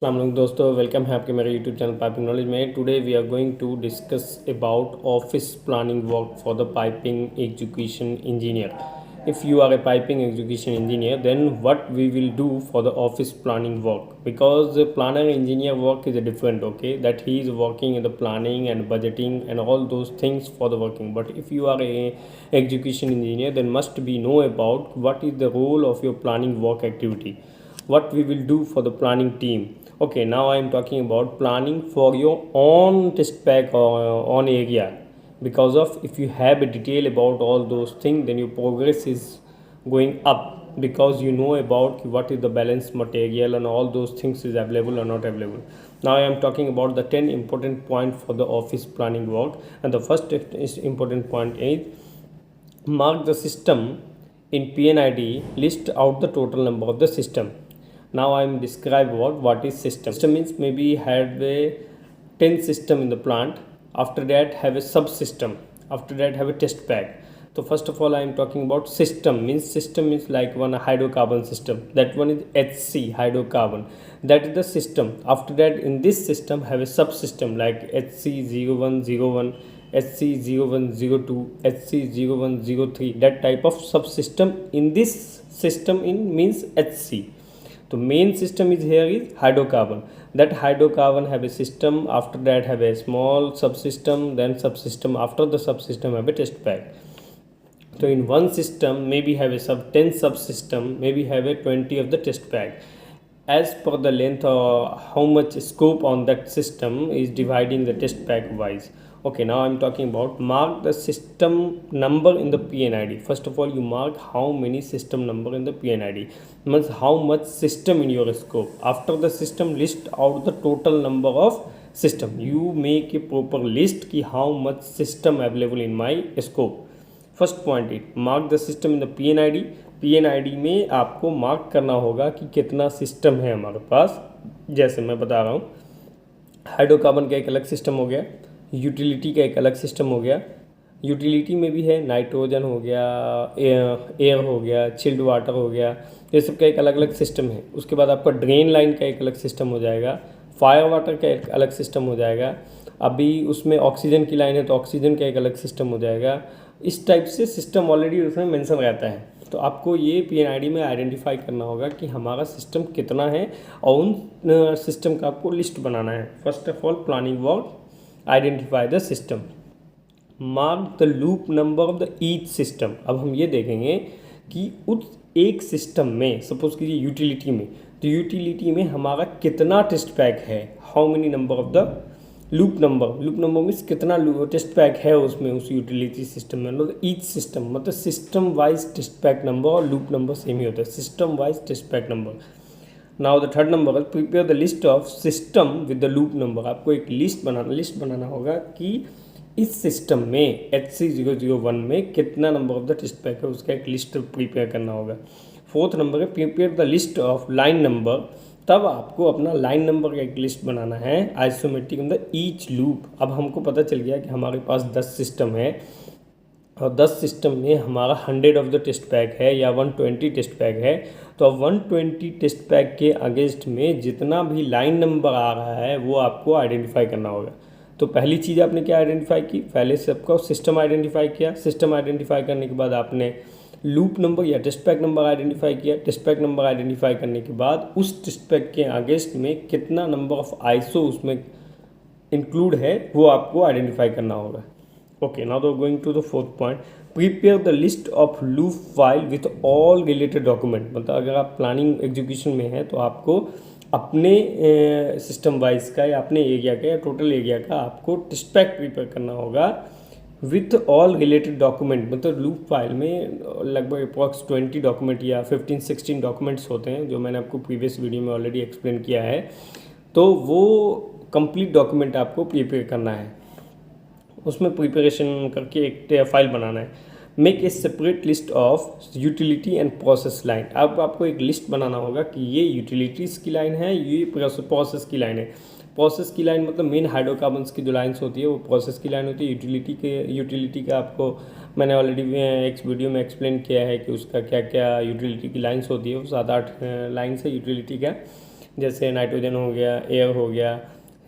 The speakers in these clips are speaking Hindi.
अस्सलाम दोस्तों, वेलकम है आपके मेरे यूट्यूब चैनल पाइपिंग नॉलेज में। Today we are going to discuss about office planning work for the piping education engineer. If you are a piping education engineer, then what we will do for the office planning work, because the planner engineer work is a different, okay, that he is working in the planning and budgeting and all those things for the working. But if you are a education engineer, then must be know about what is the role of your planning work activity, what we will do for the planning team. Okay, now I am talking about planning for your own test pack or on area, because of if you have a detail about all those things, then your progress is going up, because you know about what is the balance material and all those things is available or not available. Now I am talking about the 10 important point for the office planning work, and the first is important point is mark the system in PNID, list out the total number of the system. Now I am describe what is system. System means maybe have a 10 system in the plant, after that have a subsystem, after that have a test pack. So first of all I am talking about system. System means like one hydrocarbon system, that one is HC hydrocarbon, that is the system. After that in this system have a subsystem like HC0101, HC0102, HC0103, that type of subsystem in this system in means HC. तो main system is here is hydrocarbon, that hydrocarbon have a system, after that have a small sub system, then sub system, after the sub system have a test pack. So in one system maybe have a 10 subsystem, maybe have a 20 of the test pack. As per the length or how much scope on that system is dividing the test pack wise. Okay, now I'm talking about mark the system number in the PNID. First of all, you mark how many system number in the PNID, means how much system in your scope. After the system, list out the total number of system. You make a proper list ki how much system available in my scope. First point it mark the system in the PNID. PNID में आपको मार्क करना होगा कि कितना सिस्टम है हमारे पास. जैसे मैं बता रहा हूँ, हाइड्रोकार्बन का एक अलग सिस्टम हो गया, यूटिलिटी का एक अलग सिस्टम हो गया. यूटिलिटी में भी है नाइट्रोजन हो गया, एयर हो गया, चिल्ड वाटर हो गया, ये सब का एक अलग अलग सिस्टम है. उसके बाद आपका ड्रेन लाइन का एक अलग सिस्टम हो जाएगा, फायर वाटर का एक अलग सिस्टम हो जाएगा. अभी उसमें ऑक्सीजन की लाइन है तो ऑक्सीजन का एक अलग सिस्टम हो जाएगा. इस टाइप से सिस्टम ऑलरेडी उसमें मेंशन रहता है. तो आपको ये पीएनआईडी में आइडेंटिफाई करना होगा कि हमारा सिस्टम कितना है, और उन सिस्टम का आपको लिस्ट बनाना है. First of all planning work, identify the system, mark the loop number of the each system. अब हम ये देखेंगे कि उस एक सिस्टम में, सपोज कीजिए यूटिलिटी में, तो यूटिलिटी में हमारा कितना टेस्ट पैक है, how many number of the loop number means कितना टेस्ट पैक है उसमें, उस यूटिलिटी सिस्टम में. मतलब ईच सिस्टम मतलब system wise test pack number और लूप नंबर सेम ही होता है, system wise test pack number. Now the third number, prepare the list of system with the loop number. आपको एक लिस्ट बनाना होगा कि इस सिस्टम में HC001 में कितना number of the test pack है, उसका एक लिस्ट प्रिपेयर करना होगा. फोर्थ नंबर है prepare the list of line number. तब आपको अपना लाइन नंबर का एक लिस्ट बनाना है isometric in the each loop. अब हमको पता चल गया कि हमारे पास 10 सिस्टम है, और 10 सिस्टम में हमारा 100 ऑफ द टेस्ट पैक है या 120 टेस्ट पैक है. तो अब 120 टेस्ट पैक के अगेंस्ट में जितना भी लाइन नंबर आ रहा है वो आपको आइडेंटिफाई करना होगा. तो पहली चीज़ आपने क्या आइडेंटिफाई की, पहले से आपका सिस्टम आइडेंटिफाई किया. सिस्टम आइडेंटिफाई करने के बाद आपने लूप नंबर या टेस्ट पैक नंबर आइडेंटिफाई किया. टेस्ट पैक नंबर आइडेंटिफाई करने के बाद उस टेस्ट पैक के अगेंस्ट में कितना नंबर ऑफ आइसो उसमें इंक्लूड है वो आपको आइडेंटिफाई करना होगा. Okay, now do going to the fourth point, prepare the list of loop file with all related document. मतलब अगर आप प्लानिंग एग्जीक्यूशन में हैं तो आपको अपने सिस्टम वाइज का या अपने एरिया का या टोटल एरिया का आपको टेस्ट पैक प्रिपेयर करना होगा विथ ऑल रिलेटेड डॉक्यूमेंट. मतलब लूप फाइल में लगभग अप्रॉक्स 20 डॉक्यूमेंट या 15-16 डॉक्यूमेंट्स होते हैं, जो मैंने आपको प्रीवियस वीडियो में ऑलरेडी एक्सप्लेन किया है. तो वो कंप्लीट डॉक्यूमेंट आपको प्रिपेयर करना है, उसमें प्रिपरेशन करके एक फाइल बनाना है. Make a separate list of utility and process line. अब आपको एक लिस्ट बनाना होगा कि ये यूटिलिटीज़ की लाइन है, ये प्रोसेस की लाइन है. प्रोसेस की लाइन मतलब मेन हाइड्रोकार्बन्स की जो लाइन्स होती है वो प्रोसेस की लाइन होती है. यूटिलिटी का आपको मैंने ऑलरेडी एक वीडियो में एक्सप्लेन किया है कि उसका क्या क्या यूटिलिटी की लाइन्स होती है. वो 7-8 लाइन्स है यूटिलिटी का. जैसे नाइट्रोजन हो गया, एयर हो गया,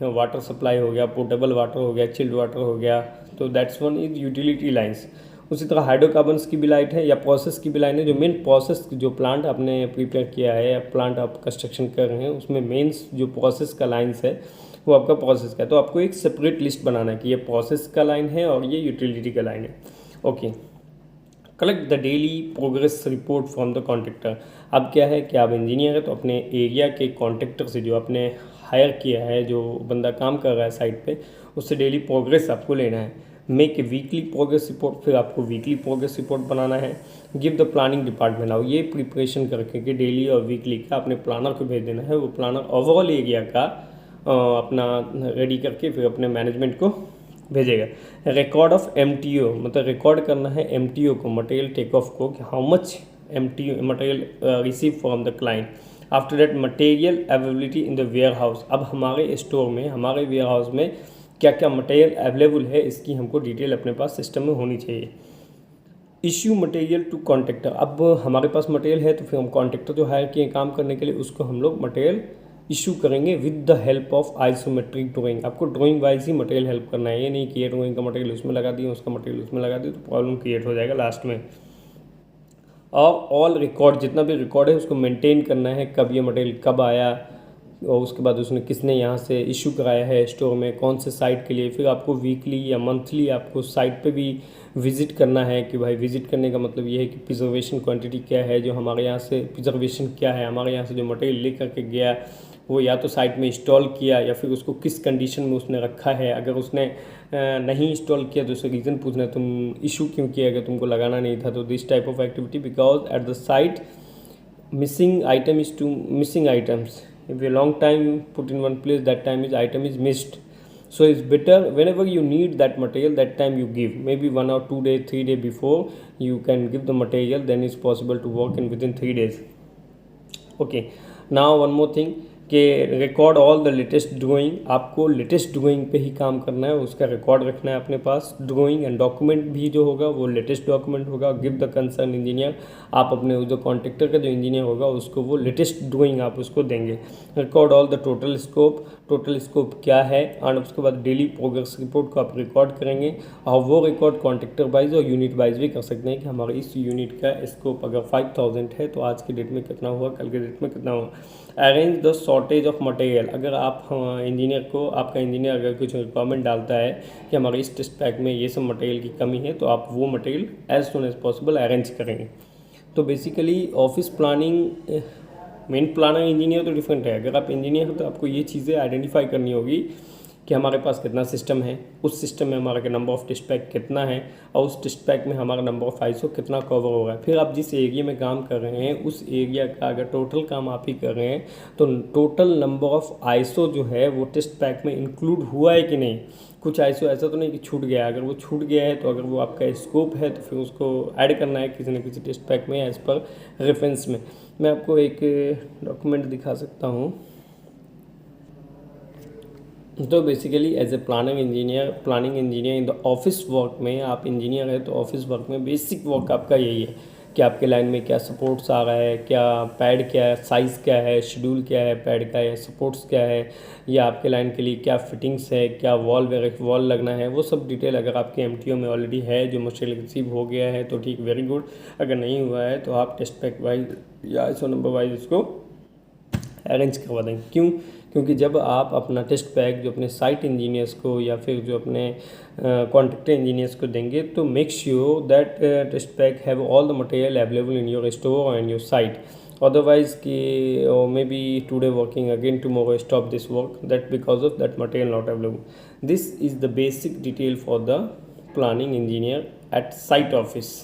वाटर सप्लाई हो गया, पोर्टेबल वाटर हो गया, चिल्ड वाटर हो गया, तो that's one is utility lines. उसी तरह हाइड्रोकार्बन्स की भी लाइट है या प्रोसेस की भी लाइन है। जो मेन प्रोसेस जो प्लांट आपने प्रिपेयर किया है या प्लांट आप कंस्ट्रक्शन कर रहे हैं उसमें मेन्स जो प्रोसेस का लाइन्स है वो आपका प्रोसेस का है, तो आपको एक सेपरेट लिस्ट बनाना है कि ये प्रोसेस का लाइन है और ये यूटिलिटी का लाइन है। Okay, collect the daily progress report from the contractor. अब क्या है कि आप इंजीनियर है तो अपने एरिया के कॉन्ट्रैक्टर से जो आपने हायर किया है, जो बंदा काम कर रहा है साइट पे, उससे डेली प्रोग्रेस आपको लेना है। Make a weekly progress report, फिर आपको वीकली प्रोग्रेस रिपोर्ट बनाना है। गिव द प्लानिंग डिपार्टमेंट, आओ ये प्रिपरेशन करके कि डेली और वीकली का अपने प्लानर को भेज देना है। वो प्लानर ओवरऑल एरिया का अपना रेडी करके फिर अपने मैनेजमेंट को भेजेगा। रिकॉर्ड ऑफ MTO, मतलब रिकॉर्ड करना है MTO को, मटेरियल टेक ऑफ को, कि how much MTO material receive from the client. After that material availability in the warehouse, अब हमारे स्टोर में, हमारे वेयर हाउस में क्या क्या मटेरियल अवेलेबल है इसकी हमको डिटेल अपने पास सिस्टम में होनी चाहिए। इश्यू मटेरियल टू कॉन्ट्रैक्टर, अब हमारे पास मटेरियल है तो फिर हम कॉन्ट्रैक्टर जो हायर किए काम करने के लिए उसको हम लोग मटेरियल इशू करेंगे with the help of isometric drawing. आपको ड्राइंग वाइज ही मटेरियल हेल्प करना है, ये नहीं कि ये ड्राइंग का मटेरियल उसमें लगा दिए, उसका मटेरियल उसमें लगा दिए, तो प्रॉब्लम क्रिएट हो जाएगा लास्ट में। और ऑल रिकॉर्ड, जितना भी रिकॉर्ड है उसको मेंटेन करना है, कब ये मटेरियल कब आया और उसके बाद उसने किसने यहाँ से इशू कराया है स्टोर में, कौन से साइट के लिए। फिर आपको वीकली या मंथली आपको साइट पे भी विज़िट करना है कि भाई विज़िट करने का मतलब ये है कि प्रिजर्वेशन क्वांटिटी क्या है, जो हमारे यहाँ से प्रिजर्वेशन क्या है, हमारे यहाँ से जो मटेरियल ले करके गया वो या तो साइट में इंस्टॉल किया या फिर उसको किस कंडीशन में उसने रखा है। अगर उसने नहीं इंस्टॉल किया तो उससे रीज़न पूछना है, तुम इशू क्यों किया, अगर तुमको लगाना नहीं था। तो this type of activity, because at the site missing item is to missing items. If a long time put in one place, that time is item is missed. So it's better whenever you need that material, that time you give, maybe 1 or 2 days, 3 days before you can give the material, then it's possible to work in within 3 days. Okay, now one more thing कि record all the latest drawing, आपको लेटेस्ट ड्राइंग पे ही काम करना है, उसका रिकॉर्ड रखना है अपने पास। ड्राइंग एंड डॉक्यूमेंट भी जो होगा वो लेटेस्ट डॉक्यूमेंट होगा। गिव द कंसर्न इंजीनियर, आप अपने जो कॉन्ट्रैक्टर का जो इंजीनियर होगा उसको वो लेटेस्ट ड्राइंग आप उसको देंगे। Record all the total scope क्या है, और उसके बाद डेली प्रोग्रेस रिपोर्ट को आप रिकॉर्ड करेंगे। और वो रिकॉर्ड कॉन्ट्रैक्टर वाइज और यूनिट वाइज भी कर सकते हैं कि हमारे इस यूनिट का स्कोप अगर 5000 है तो आज के डेट में कितना हुआ, कल के डेट में कितना हुआ। Arrange the shortage of material, अगर आप इंजीनियर को, आपका इंजीनियर अगर कुछ रिक्वायरमेंट डालता है कि हमारे इस टेस्ट पैक में ये सब मटेरियल की कमी है, तो आप वो material as soon as possible arrange करेंगे। तो basically office planning, main planner engineer तो डिफरेंट है। अगर आप इंजीनियर हो तो आपको ये चीज़ें आइडेंटिफाई करनी होगी कि हमारे पास कितना सिस्टम है, उस सिस्टम में हमारा नंबर ऑफ टेस्ट पैक कितना है, और उस टेस्ट पैक में हमारा नंबर ऑफ आईसो कितना कवर हो रहा है। फिर आप जिस एरिया में काम कर रहे हैं उस एरिया का अगर टोटल काम आप ही कर रहे हैं तो टोटल नंबर ऑफ आईसो जो है वो टेस्ट पैक में इंक्लूड हुआ है कि नहीं। कुछ आईसो ऐसा तो नहीं कि छूट गया है, अगर वो छूट गया है तो अगर वो आपका स्कोप है तो फिर उसको ऐड करना है किसी न किसी टेस्ट पैक में एज पर रेफरेंस में। मैं आपको एक डॉक्यूमेंट दिखा सकता हूँ। तो basically as a planning engineer in the office work में, आप इंजीनियर है तो ऑफिस वर्क में बेसिक वर्क आपका यही है कि आपके लाइन में क्या सपोर्ट्स आ रहा है, क्या पैड क्या है, साइज़ क्या है, शेड्यूल क्या है पैड का, या सपोर्ट्स क्या है, या आपके लाइन के लिए क्या फिटिंग्स है, क्या वॉल लगना है, वो सब डिटेल अगर आपके MTO में ऑलरेडी है, जो मटेरियल रिसीव हो गया है तो ठीक, वेरी गुड। अगर नहीं हुआ है तो आप टेस्ट पैक वाइज या ISO नंबर वाइज उसको अरेंज करवा देंगे। क्यों? क्योंकि जब आप अपना टेस्ट पैक जो अपने साइट इंजीनियर्स को या फिर जो अपने कॉन्ट्रैक्टर इंजीनियर्स को देंगे, तो make sure that test pack have all the material available in your store and your site. Otherwise कि maybe today working again tomorrow stop this work, that because of that material not available. This is the basic detail for the planning engineer at site office.